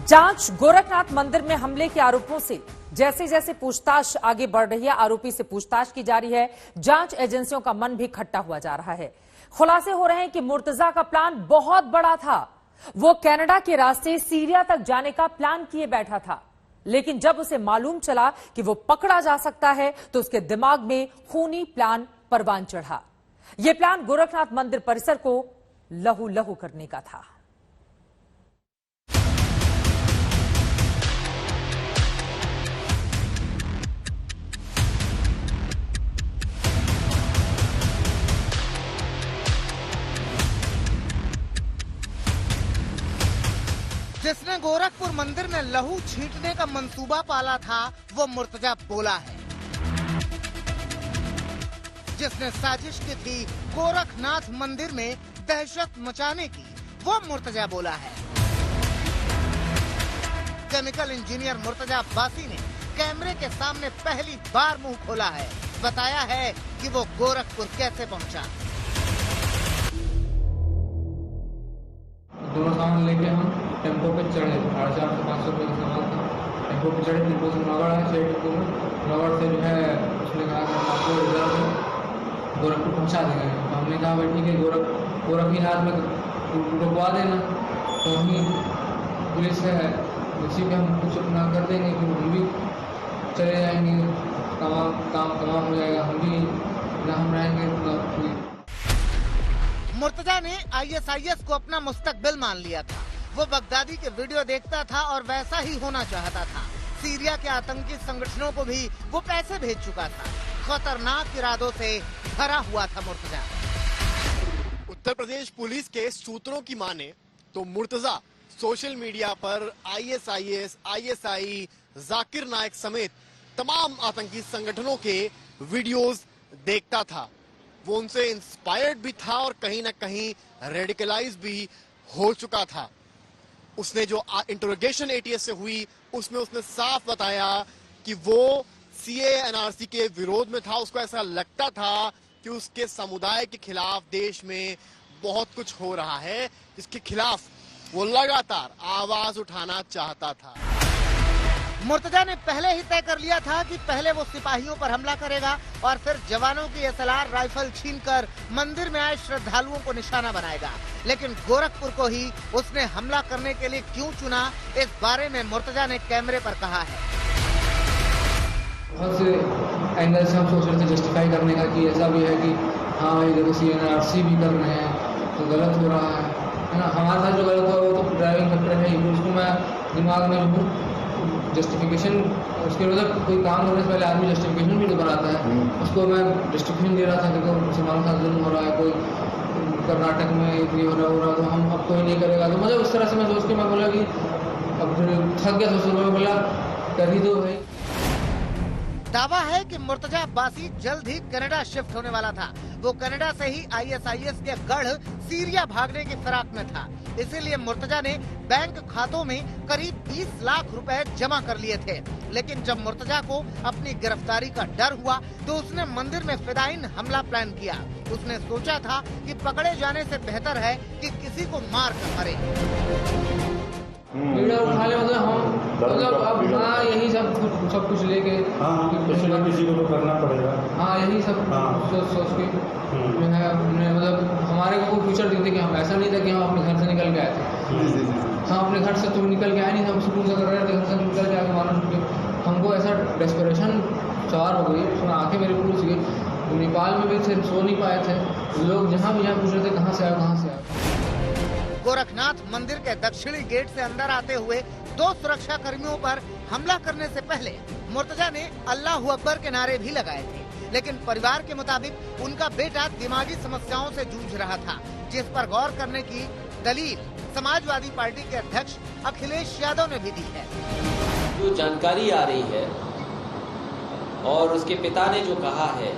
जांच गोरखनाथ मंदिर में हमले के आरोपों से जैसे जैसे पूछताछ आगे बढ़ रही है, आरोपी से पूछताछ की जा रही है, जांच एजेंसियों का मन भी खट्टा हुआ जा रहा है। खुलासे हो रहे हैं कि मुर्तजा का प्लान बहुत बड़ा था। वो कनाडा के रास्ते सीरिया तक जाने का प्लान किए बैठा था, लेकिन जब उसे मालूम चला कि वो पकड़ा जा सकता है तो उसके दिमाग में खूनी प्लान परवान चढ़ा। यह प्लान गोरखनाथ मंदिर परिसर को लहू लहू करने का था। जिसने गोरखपुर मंदिर में लहू छींटने का मंसूबा पाला था वो मुर्तजा बोला है। जिसने साजिश की थी गोरखनाथ मंदिर में दहशत मचाने की वो मुर्तजा बोला है। केमिकल इंजीनियर मुर्तजा अब्बासी ने कैमरे के सामने पहली बार मुंह खोला है। बताया है कि वो गोरखपुर कैसे पहुंचा। दोनों सामान लेके हम टेम्पो पे चढ़े, 450 से 500 रुपये का सामान था। टेम्पो पे चढ़े, टेम्पो से नौगढ़ आए, शेर टेम्पो में नौगढ़ से जो है उसने कहा कि आपको रिजर्व में गोरखपुर पहुँचा देंगे। तो हमने कहा भाई ठीक है, गोरखनाथ में रुकवा देना। तो हम पुलिस है उसी पे हम कुछ अपना कर देंगे, फिर हम भी चले जाएंगे, काम तमाम हो जाएगा, हम भी ना हम रहेंगे। मुर्तजा ने ISIS को अपना मुस्तकबिल मान लिया था। वो बगदादी के वीडियो देखता था और वैसा ही होना चाहता था। सीरिया के आतंकी संगठनों को भी वो पैसे भेज चुका था। खतरनाक इरादों से भरा हुआ था मुर्तजा। उत्तर प्रदेश पुलिस के सूत्रों की माने तो मुर्तजा सोशल मीडिया पर ISIS, ISI, जाकिर नायक समेत तमाम आतंकी संगठनों के वीडियोस देखता था। वो उनसे इंस्पायर्ड भी था और कहीं ना कहीं रेडिकलाइज भी हो चुका था। उसने जो इंटरोगेशन ATS से हुई उसमें उसने साफ बताया कि वो CAA NRC के विरोध में था। उसको ऐसा लगता था कि उसके समुदाय के खिलाफ देश में बहुत कुछ हो रहा है, जिसके खिलाफ वो लगातार आवाज उठाना चाहता था। मुर्तजा ने पहले ही तय कर लिया था कि पहले वो सिपाहियों पर हमला करेगा और फिर जवानों की SLR राइफल छीनकर मंदिर में आए श्रद्धालुओं को निशाना बनाएगा। लेकिन गोरखपुर को ही उसने हमला करने के लिए क्यों चुना, इस बारे में मुर्तजा ने कैमरे पर कहा है। बहुत से एंगल से हम सोच रहे थे जस्टिफाई करने का कि ऐसा भी है कि हाँ भाई देखो CAA NRC भी कर रहे हैं तो गलत हो रहा है ना। हमारे साथ जो गलत हुआ वो तो ड्राइविंग फैक्टर है, उसको मैं दिमाग में जस्टिफिकेशन, उसके मतलब कोई काम करने से पहले आदमी जस्टिफिकेशन भी तो बनाता है। उसको मैं जस्टिफिकेशन दे रहा था, देखो मुसलमानों के साथ जुल्म हो रहा है, कोई कर्नाटक में ये हो रहा तो हम अब कोई नहीं करेगा। तो मुझे उस तरह से मैं सोच के मैं बोला कि अब थक गया, सोच मैं बोला कर ही दो भाई। दावा है कि मुर्तजा अब्बासी जल्द ही कनाडा शिफ्ट होने वाला था। वो कनाडा से ही ISIS के गढ़ सीरिया भागने की फिराक में था। इसीलिए मुर्तजा ने बैंक खातों में करीब 20 लाख रुपए जमा कर लिए थे। लेकिन जब मुर्तजा को अपनी गिरफ्तारी का डर हुआ तो उसने मंदिर में फिदायीन हमला प्लान किया। उसने सोचा था कि पकड़े जाने से बेहतर है कि किसी को मार कर मरे। वीडियो उठा ले मतलब हम अब हाँ यही सब कुछ लेके किसी न किसी को तो करना पड़ेगा। हाँ यही सब सोच के जो है हमने मतलब हमारे को फ्यूचर देखते कि हम ऐसा नहीं था कि हम अपने घर से निकल के आए थे। हम अपने घर से तो निकल के आए नहीं, हम स्कूल से कर रहे थे, घर से निकल के आके मानो हमको ऐसा डेस्परेशन सवार हो गई। उसमें आंखें मेरी पूरी सी गई। नेपाल में भी थे, सो नहीं पाए थे लोग, जहाँ भी यहाँ पूछ रहे थे कहाँ से आए। गोरखनाथ मंदिर के दक्षिणी गेट से अंदर आते हुए 2 सुरक्षा कर्मियों पर हमला करने से पहले मुर्तजा ने अल्लाहू अकबर के नारे भी लगाए थे। लेकिन परिवार के मुताबिक उनका बेटा दिमागी समस्याओं से जूझ रहा था, जिस पर गौर करने की दलील समाजवादी पार्टी के अध्यक्ष अखिलेश यादव ने भी दी है। जो जानकारी आ रही है और उसके पिता ने जो कहा है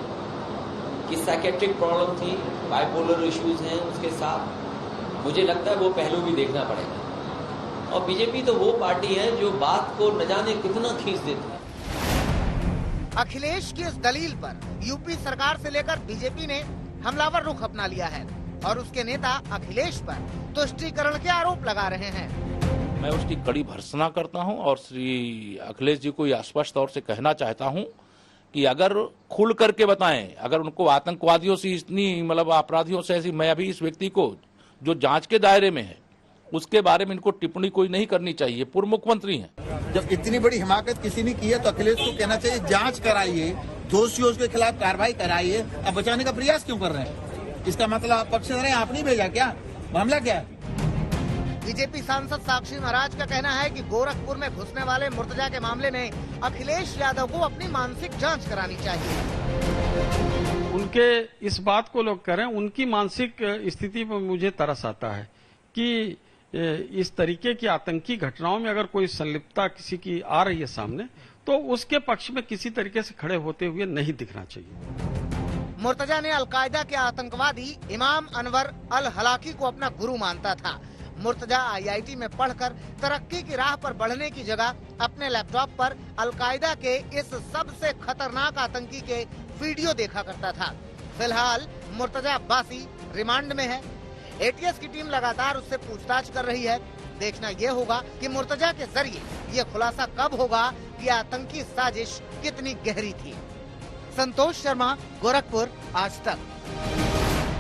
कि साइकेट्रिक प्रॉब्लम थी, बाइपोलर इश्यूज हैं उसके साथ, मुझे लगता है वो पहलू भी देखना पड़ेगा। और बीजेपी तो वो पार्टी है जो बात को न जाने कितना खींच देती है। अखिलेश की इस दलील पर यूपी सरकार से लेकर बीजेपी ने हमलावर रुख अपना लिया है और उसके नेता अखिलेश पर तुष्टीकरण के आरोप लगा रहे हैं। मैं उसकी कड़ी भर्त्सना करता हूं और श्री अखिलेश जी को यह स्पष्ट तौर से कहना चाहता हूं कि अगर खुल करके बताएं, अगर उनको आतंकवादियों से इतनी मतलब अपराधियों से ऐसी, मैं अभी इस व्यक्ति को जो जांच के दायरे में है उसके बारे में इनको टिप्पणी कोई नहीं करनी चाहिए, पूर्व मुख्यमंत्री हैं। जब इतनी बड़ी हिमाकत किसी ने की है तो अखिलेश को कहना चाहिए जांच कराइए, दोषियों के खिलाफ कार्रवाई कराइए। अब बचाने का प्रयास क्यों कर रहे हैं? इसका मतलब आप पक्ष रहे, आपने भेजा क्या? मामला क्या है? बीजेपी सांसद साक्षी महाराज का कहना है कि गोरखपुर में घुसने वाले मुर्तजा के मामले में अखिलेश यादव को अपनी मानसिक जांच करानी चाहिए। उनके इस बात को लोग कह रहे हैं, उनकी मानसिक स्थिति पर मुझे तरस आता है कि इस तरीके की आतंकी घटनाओं में अगर कोई संलिप्तता किसी की आ रही है सामने, तो उसके पक्ष में किसी तरीके से खड़े होते हुए नहीं दिखना चाहिए। मुर्तजा ने अलकायदा के आतंकवादी इमाम अनवर अल हलाकी को अपना गुरु मानता था। मुर्तजा IIT में पढ़कर तरक्की की राह पर बढ़ने की जगह अपने लैपटॉप पर अलकायदा के इस सबसे खतरनाक आतंकी के वीडियो देखा करता था। फिलहाल मुर्तजा अब्बासी रिमांड में है। ATS की टीम लगातार उससे पूछताछ कर रही है। देखना ये होगा कि मुर्तजा के जरिए ये खुलासा कब होगा कि आतंकी साजिश कितनी गहरी थी। संतोष शर्मा, गोरखपुर, आज तक।